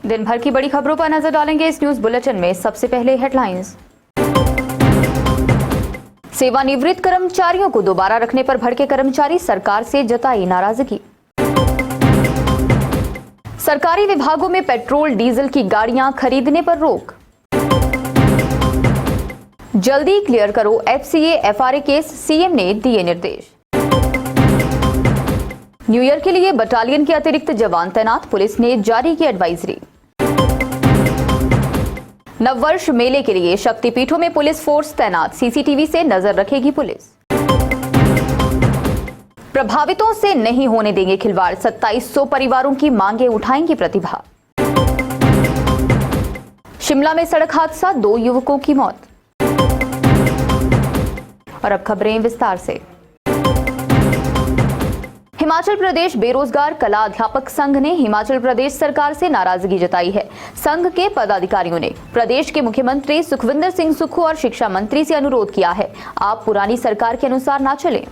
दिन भर की बड़ी खबरों पर नजर डालेंगे इस न्यूज बुलेटिन में। सबसे पहले हेडलाइंस। सेवानिवृत्त कर्मचारियों को दोबारा रखने पर भड़के कर्मचारी, सरकार से जताई नाराजगी। सरकारी विभागों में पेट्रोल डीजल की गाड़ियां खरीदने पर रोक। जल्दी क्लियर करो एफसीए एफआरए केस, सीएम ने दिए निर्देश। न्यू ईयर के लिए बटालियन के अतिरिक्त जवान तैनात, पुलिस ने जारी की एडवाइजरी। नववर्ष मेले के लिए शक्तिपीठों में पुलिस फोर्स तैनात, सीसीटीवी से नजर रखेगी पुलिस। प्रभावितों से नहीं होने देंगे खिलवाड़, 2700 परिवारों की मांगे उठाएंगी प्रतिभा। शिमला में सड़क हादसा, 2 युवकों की मौत। और अब खबरें विस्तार से। हिमाचल प्रदेश बेरोजगार कला अध्यापक संघ ने हिमाचल प्रदेश सरकार से नाराजगी जताई है। संघ के पदाधिकारियों ने प्रदेश के मुख्यमंत्री सुखविंदर सिंह सुक्खू और शिक्षा मंत्री से अनुरोध किया है, आप पुरानी सरकार के अनुसार ना चलें।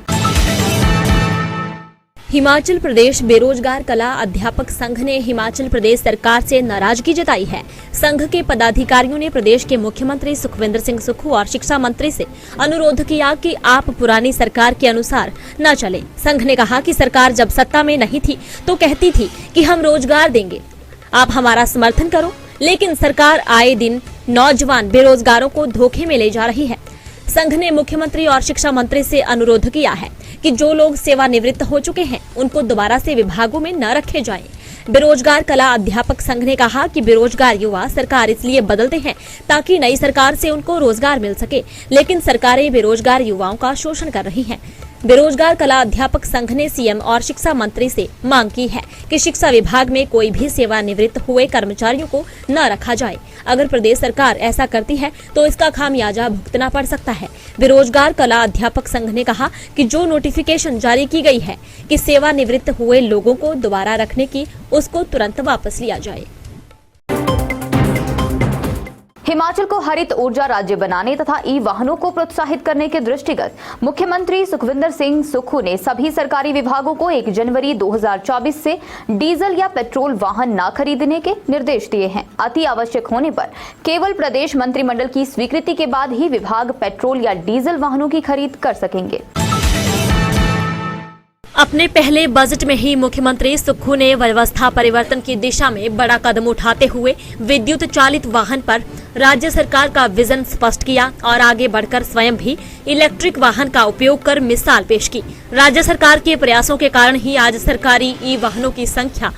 हिमाचल प्रदेश बेरोजगार कला अध्यापक संघ ने हिमाचल प्रदेश सरकार से नाराजगी जताई है। संघ के पदाधिकारियों ने प्रदेश के मुख्यमंत्री सुखविंदर सिंह सुक्खू और शिक्षा मंत्री से अनुरोध किया कि आप पुरानी सरकार के अनुसार न चलें। संघ ने कहा कि सरकार जब सत्ता में नहीं थी तो कहती थी कि हम रोजगार देंगे, आप हमारा समर्थन करो, लेकिन सरकार आए दिन नौजवान बेरोजगारों को धोखे में ले जा रही है। संघ ने मुख्यमंत्री और शिक्षा मंत्री से अनुरोध किया है कि जो लोग सेवानिवृत्त हो चुके हैं उनको दोबारा से विभागों में न रखे जाएं। बेरोजगार कला अध्यापक संघ ने कहा कि बेरोजगार युवा सरकार इसलिए बदलते हैं ताकि नई सरकार से उनको रोजगार मिल सके, लेकिन सरकारें बेरोजगार युवाओं का शोषण कर रही हैं। बेरोजगार कला अध्यापक संघ ने सीएम और शिक्षा मंत्री से मांग की है कि शिक्षा विभाग में कोई भी सेवानिवृत्त हुए कर्मचारियों को न रखा जाए। अगर प्रदेश सरकार ऐसा करती है तो इसका खामियाजा भुगतना पड़ सकता है। बेरोजगार कला अध्यापक संघ ने कहा कि जो नोटिफिकेशन जारी की गई है कि सेवानिवृत्त हुए लोगों को दोबारा रखने की, उसको तुरंत वापस लिया जाए। हिमाचल को हरित ऊर्जा राज्य बनाने तथा ई वाहनों को प्रोत्साहित करने के दृष्टिगत मुख्यमंत्री सुखविंदर सिंह सुक्खू ने सभी सरकारी विभागों को 1 जनवरी 2024 से डीजल या पेट्रोल वाहन न खरीदने के निर्देश दिए हैं। अति आवश्यक होने पर केवल प्रदेश मंत्रिमंडल की स्वीकृति के बाद ही विभाग पेट्रोल या डीजल वाहनों की खरीद कर सकेंगे। अपने पहले बजट में ही मुख्यमंत्री सुक्खू ने व्यवस्था परिवर्तन की दिशा में बड़ा कदम उठाते हुए विद्युत चालित वाहन पर राज्य सरकार का विजन स्पष्ट किया और आगे बढ़कर स्वयं भी इलेक्ट्रिक वाहन का उपयोग कर मिसाल पेश की। राज्य सरकार के प्रयासों के कारण ही आज सरकारी ई वाहनों की संख्या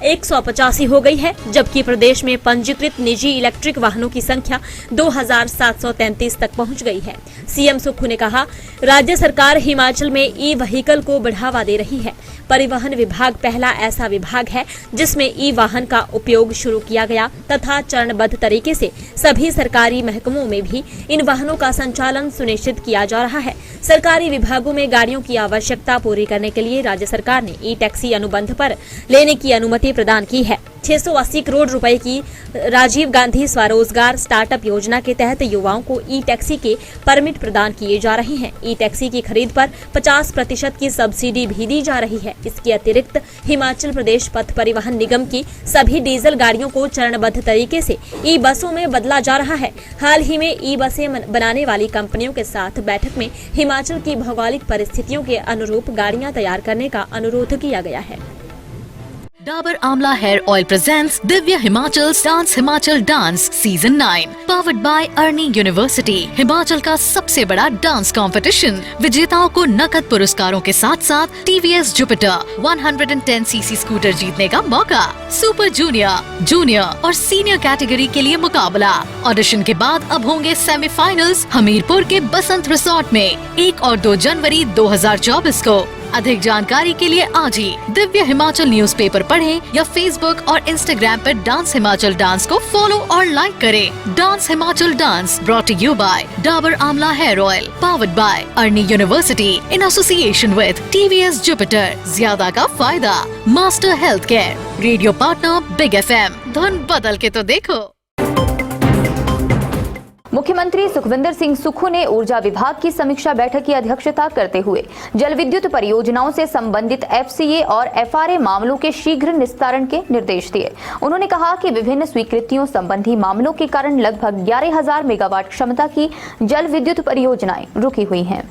185 हो गई है, जबकि प्रदेश में पंजीकृत निजी इलेक्ट्रिक वाहनों की संख्या 2733 तक पहुंच गई है। सीएम सुक्खू ने कहा, राज्य सरकार हिमाचल में ई व्हीकल को बढ़ावा दे रही है। परिवहन विभाग पहला ऐसा विभाग है जिसमें ई वाहन का उपयोग शुरू किया गया तथा चरणबद्ध तरीके से सभी सरकारी महकमों में भी इन वाहनों का संचालन सुनिश्चित किया जा रहा है। सरकारी विभागों में गाड़ियों की आवश्यकता पूरी करने के लिए राज्य सरकार ने ई टैक्सी अनुबंध पर लेने की अनुमति प्रदान की है। 680 करोड़ रुपए की राजीव गांधी स्वरोजगार स्टार्टअप योजना के तहत युवाओं को ई टैक्सी के परमिट प्रदान किए जा रहे हैं। ई टैक्सी की खरीद पर 50% की सब्सिडी भी दी जा रही है। इसके अतिरिक्त हिमाचल प्रदेश पथ परिवहन निगम की सभी डीजल गाड़ियों को चरणबद्ध तरीके से ई बसों में बदला जा रहा है। हाल ही में ई बसें बनाने वाली कंपनियों के साथ बैठक में हिमाचल की भौगोलिक परिस्थितियों के अनुरूप गाड़ियां तैयार करने का अनुरोध किया गया है। Dabur Amla hair oil presents Divya Himachal dance season 9 powered by Arni university. Himachal का सबसे बड़ा डांस कंपटीशन। विजेताओं को नकद पुरस्कारों के साथ साथ टीवीएस जुपिटर 110 सीसी स्कूटर जीतने का मौका। सुपर जूनियर और सीनियर कैटेगरी के लिए मुकाबला। ऑडिशन के बाद अब होंगे सेमीफाइनल्स हमीरपुर के बसंत रिसोर्ट में 1 और 2 जनवरी 2024 को। अधिक जानकारी के लिए आज ही दिव्य हिमाचल न्यूज़पेपर पढ़ें या फेसबुक और इंस्टाग्राम पर डांस हिमाचल डांस को फॉलो और लाइक करें। Dance Himachal dance brought to you by Dabur Amla hair oil, powered by Arni university in association with TVS Jupiter. ज्यादा का फायदा, master health care, radio partner big FM। धुन बदल के तो देखो। मुख्यमंत्री सुखविंदर सिंह सुक्खू ने ऊर्जा विभाग की समीक्षा बैठक की अध्यक्षता करते हुए जल विद्युत परियोजनाओं से संबंधित FCA और FRA मामलों के शीघ्र निस्तारण के निर्देश दिए। उन्होंने कहा कि विभिन्न स्वीकृतियों संबंधी मामलों के कारण लगभग 11,000 मेगावाट क्षमता की जल विद्युत परियोजनाएं रुकी हुई हैं।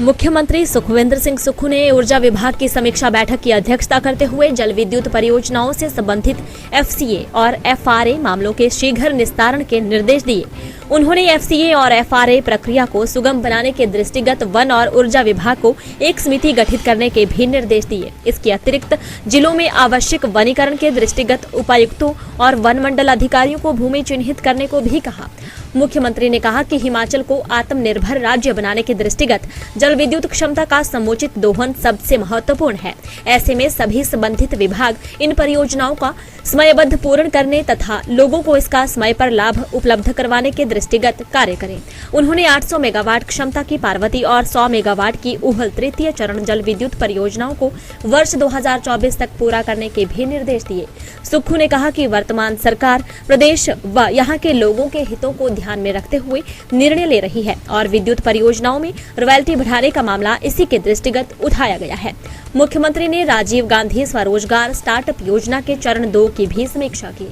मुख्यमंत्री सुखविंदर सिंह सुक्खू ने ऊर्जा विभाग की समीक्षा बैठक की अध्यक्षता करते हुए जल विद्युत परियोजनाओं से संबंधित FCA और FRA मामलों के शीघ्र निस्तारण के निर्देश दिए। उन्होंने FCA और FRA प्रक्रिया को सुगम बनाने के दृष्टिगत वन और ऊर्जा विभाग को एक समिति गठित करने के भी निर्देश दिए। इसके अतिरिक्त जिलों में आवश्यक वनीकरण के दृष्टिगत उपायुक्तों और वन मंडल अधिकारियों को भूमि चिन्हित करने को भी कहा। मुख्यमंत्री ने कहा कि हिमाचल को आत्मनिर्भर राज्य बनाने के दृष्टिगत जल विद्युत क्षमता का समुचित दोहन सबसे महत्वपूर्ण है। ऐसे में सभी संबंधित विभाग इन परियोजनाओं का समयबद्ध पूर्ण करने तथा लोगों को इसका समय पर लाभ उपलब्ध करवाने के दृष्टिगत कार्य करें। उन्होंने 800 मेगावाट क्षमता की पार्वती और 100 मेगावाट की उहल तृतीय चरण जल विद्युत परियोजनाओं को वर्ष 2024 तक पूरा करने के भी निर्देश दिए। सुक्खू ने कहा कि वर्तमान सरकार प्रदेश व यहाँ के लोगों के हितों को ध्यान में रखते हुए निर्णय ले रही है और विद्युत परियोजनाओं में रॉयल्टी बढ़ाने का मामला इसी के दृष्टिगत उठाया गया है। मुख्यमंत्री ने राजीव गांधी स्वरोजगार स्टार्टअप योजना के चरण 2 की भी समीक्षा की।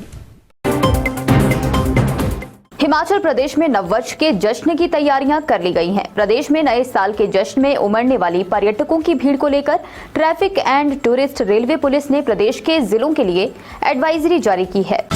हिमाचल प्रदेश में नववर्ष के जश्न की तैयारियां कर ली गई हैं। प्रदेश में नए साल के जश्न में उमड़ने वाली पर्यटकों की भीड़ को लेकर traffic and tourist railway police ने प्रदेश के जिलों के लिए एडवाइजरी जारी की है।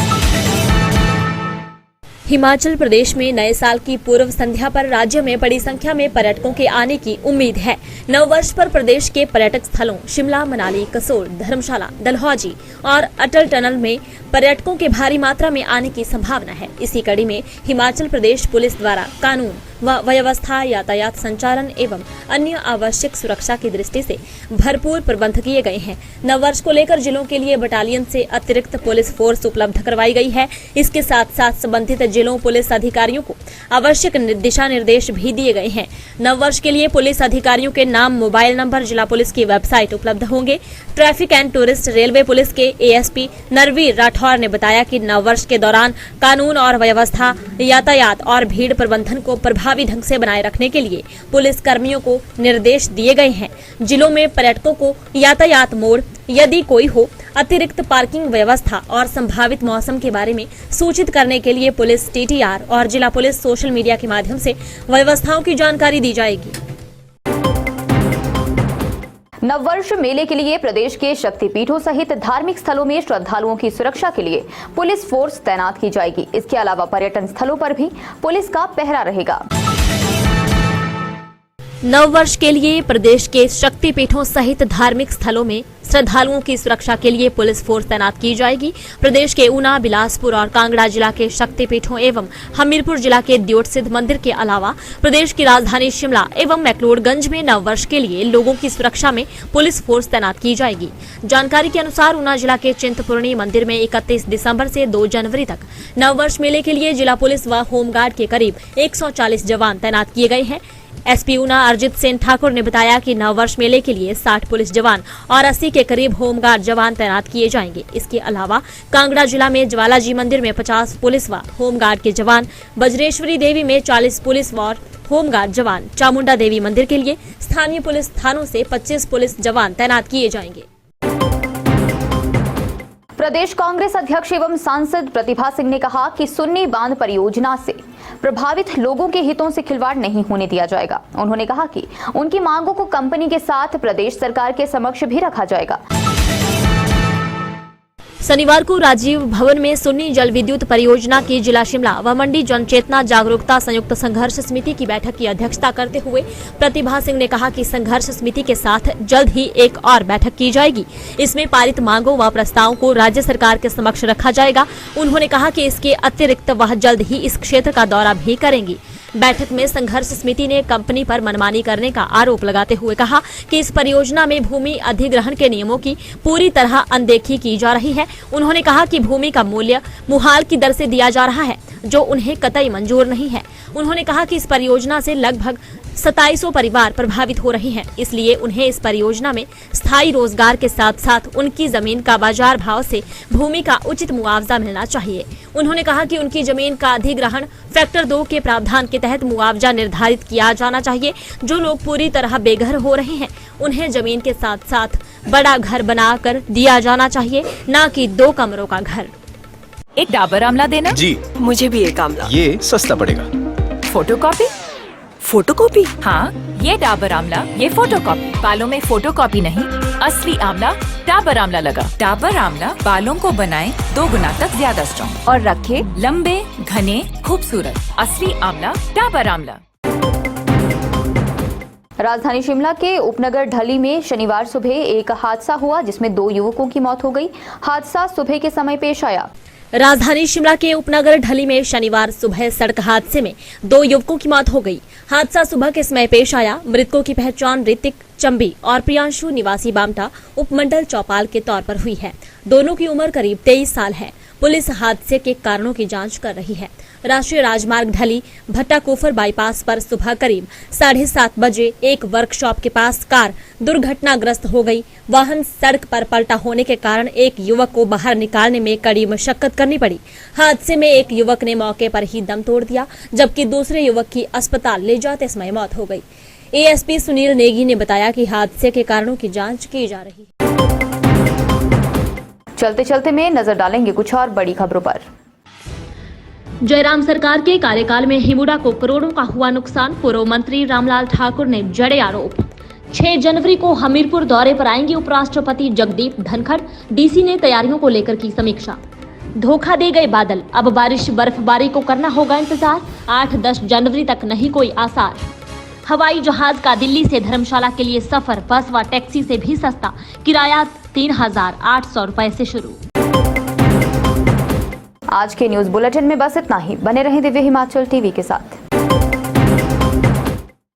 हिमाचल प्रदेश में नए साल की पूर्व संध्या पर राज्य में बड़ी संख्या में पर्यटकों के आने की उम्मीद है। नववर्ष पर प्रदेश के पर्यटक स्थलों शिमला, मनाली, कसोल, धर्मशाला, डलहौजी और अटल टनल में पर्यटकों के भारी मात्रा में आने की संभावना है। इसी कड़ी में हिमाचल प्रदेश पुलिस द्वारा कानून व व्यवस्था, यातायात संचालन एवं अन्य आवश्यक सुरक्षा की दृष्टि से भरपूर प्रबंध किए गए हैं। नववर्ष को लेकर जिलों के लिए बटालियन से अतिरिक्त पुलिस फोर्स उपलब्ध करवाई गई है। इसके साथ साथ संबंधित जिलों पुलिस अधिकारियों को आवश्यक दिशा निर्देश भी दिए गए हैं। नववर्ष के लिए पुलिस अधिकारियों के नाम, मोबाइल नंबर जिला पुलिस की वेबसाइट उपलब्ध होंगे। Traffic and tourist railway police के ASP नरवीर राठौर ने बताया कि नववर्ष के दौरान कानून और व्यवस्था, यातायात और भीड़ प्रबंधन को प्रभावी ढंग से बनाए रखने के लिए पुलिस कर्मियों को निर्देश दिए गए हैं। जिलों में पर्यटकों को यातायात मोड़, यदि कोई हो, अतिरिक्त पार्किंग व्यवस्था और संभावित मौसम के बारे में सूचित करने के लिए पुलिस TTR और जिला पुलिस सोशल मीडिया के माध्यम से व्यवस्थाओं की जानकारी दी जाएगी। नववर्ष मेले के लिए प्रदेश के शक्तिपीठों सहित धार्मिक स्थलों में श्रद्धालुओं की सुरक्षा के लिए पुलिस फोर्स तैनात की जाएगी। इसके अलावा पर्यटन स्थलों पर भी पुलिस का पहरा रहेगा। नववर्ष के लिए प्रदेश के शक्तिपीठों सहित धार्मिक स्थलों में श्रद्धालुओं की सुरक्षा के लिए पुलिस फोर्स तैनात की जाएगी। प्रदेश के ऊना, बिलासपुर और कांगड़ा जिला के शक्तिपीठों एवं हमीरपुर जिला के द्योट सिद्ध मंदिर के अलावा प्रदेश की राजधानी शिमला एवं मैक्लोडगंज में नववर्ष के लिए लोगों की सुरक्षा में पुलिस फोर्स तैनात की जाएगी। जानकारी के अनुसार ऊना जिला के चिंतपूर्णी मंदिर में 31 दिसंबर से 2 जनवरी तक नववर्ष मेले के लिए जिला पुलिस व होमगार्ड के करीब 140 जवान तैनात किए गए हैं। SP ऊना अरजित सेन ठाकुर ने बताया कि नववर्ष मेले के लिए 60 पुलिस जवान और 80 के करीब होमगार्ड जवान तैनात किए जाएंगे। इसके अलावा कांगड़ा जिला में ज्वालाजी मंदिर में 50 पुलिस व होमगार्ड के जवान, बजरेश्वरी देवी में 40 पुलिस व होमगार्ड जवान, चामुंडा देवी मंदिर के लिए स्थानीय पुलिस थानों से 25 पुलिस जवान तैनात किए जाएंगे। प्रदेश कांग्रेस अध्यक्ष एवं सांसद प्रतिभा सिंह ने कहा कि सुन्नी बांध परियोजना से प्रभावित लोगों के हितों से खिलवाड़ नहीं होने दिया जाएगा। उन्होंने कहा कि उनकी मांगों को कंपनी के साथ प्रदेश सरकार के समक्ष भी रखा जाएगा। शनिवार को राजीव भवन में सुन्नी जल विद्युत परियोजना की जिला शिमला व मंडी जनचेतना जागरूकता संयुक्त संघर्ष समिति की बैठक की अध्यक्षता करते हुए प्रतिभा सिंह ने कहा कि संघर्ष समिति के साथ जल्द ही एक और बैठक की जाएगी। इसमें पारित मांगों व प्रस्तावों को राज्य सरकार के समक्ष रखा जाएगा। उन्होंने कहा कि इसके अतिरिक्त वह जल्द ही इस क्षेत्र का दौरा भी करेंगी। बैठक में संघर्ष समिति ने कंपनी पर मनमानी करने का आरोप लगाते हुए कहा कि इस परियोजना में भूमि अधिग्रहण के नियमों की पूरी तरह अनदेखी की जा रही है। उन्होंने कहा कि भूमि का मूल्य मुहाल की दर से दिया जा रहा है, जो उन्हें कतई मंजूर नहीं है। उन्होंने कहा कि इस परियोजना से लगभग 2700 परिवार प्रभावित हो रहे हैं। इसलिए उन्हें इस परियोजना में स्थायी रोजगार के साथ साथ उनकी जमीन का बाजार भाव से भूमि का उचित मुआवजा मिलना चाहिए। उन्होंने कहा कि उनकी जमीन का अधिग्रहण फैक्टर 2 के प्रावधान के तहत मुआवजा निर्धारित किया जाना चाहिए। जो लोग पूरी तरह बेघर हो रहे हैं उन्हें जमीन के साथ साथ बड़ा घर बनाकर दिया जाना चाहिए, न कि 2 कमरों का घर। एक डाबर आंवला देना जी। मुझे भी एक आंवला। ये सस्ता पड़ेगा। फोटोकॉपी। फोटोकॉपी? हाँ, ये डाबर आंवला, ये फोटोकॉपी। बालों में फोटोकॉपी नहीं, असली आंवला डाबर आंवला लगा। डाबर आंवला बालों को बनाए 2 गुना तक ज्यादा स्ट्रॉन्ग और रखे लंबे, घने, खूबसूरत। असली आंवला डाबर आंवला। राजधानी शिमला के उपनगर ढली में शनिवार सुबह एक हादसा हुआ जिसमें 2 युवकों की मौत हो गई। हादसा सुबह के समय पेश आया। राजधानी शिमला के उपनगर ढली में शनिवार सुबह सड़क हादसे में 2 युवकों की मौत हो गई। हादसा सुबह के समय पेश आया। मृतकों की पहचान ऋतिक चंबी और प्रियांशु निवासी बामटा उपमंडल चौपाल के तौर पर हुई है। दोनों की उम्र करीब 23 साल है। पुलिस हादसे के कारणों की जांच कर रही है। राष्ट्रीय राजमार्ग ढली भट्टाकोफर बाईपास पर सुबह करीब 7:30 बजे एक वर्कशॉप के पास कार दुर्घटनाग्रस्त हो गई। वाहन सड़क पर पलटा होने के कारण एक युवक को बाहर निकालने में कड़ी मशक्कत करनी पड़ी। हादसे में एक युवक ने मौके पर ही दम तोड़ दिया, जबकि दूसरे युवक की अस्पताल ले जाते समय मौत हो गई। एएसपी सुनील नेगी ने बताया कि हादसे के कारणों की जांच की जा रही है। चलते चलते में नजर डालेंगे कुछ और बड़ी खबरों पर। जयराम सरकार के कार्यकाल में हिमुडा को करोड़ों का हुआ नुकसान, पूर्व मंत्री रामलाल ठाकुर ने जड़े आरोप। 6 जनवरी को हमीरपुर दौरे पर आएंगे उपराष्ट्रपति जगदीप धनखड़। डीसी ने तैयारियों को लेकर की समीक्षा। धोखा दे गए बादल, अब बारिश बर्फबारी को करना होगा इंतजार। 8-10 जनवरी तक नहीं कोई आसार। हवाई जहाज का दिल्ली से धर्मशाला के लिए सफर बस व टैक्सी से भी सस्ता, किराया 3,800 रुपए से शुरू। आज के न्यूज बुलेटिन में बस इतना ही। बने रहें दिव्य हिमाचल टीवी के साथ।